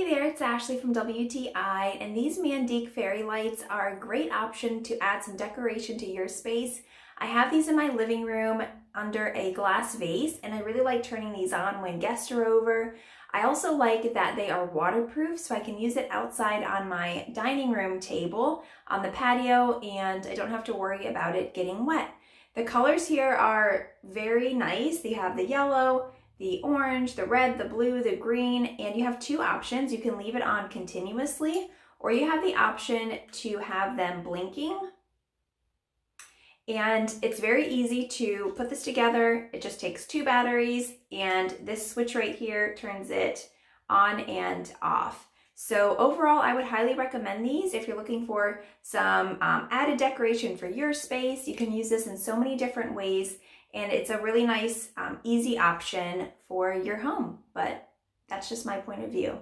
Hey there, it's Ashley from WTI, and these Mandiq fairy lights are a great option to add some decoration to your space. I have these in my living room under a glass vase, and I really like turning these on when guests are over. I also like that they are waterproof, so I can use it outside on my dining room table on the patio, and I don't have to worry about it getting wet. The colors here are very nice. They have the yellow, the orange, the red, the blue, the green, and you have two options. You can leave it on continuously, or you have the option to have them blinking. And it's very easy to put this together. It just takes two batteries, and this switch right here turns it on and off. So overall, I would highly recommend these if you're looking for some added decoration for your space. You can use this in so many different ways, and it's a really nice, easy option for your home. But that's just my point of view.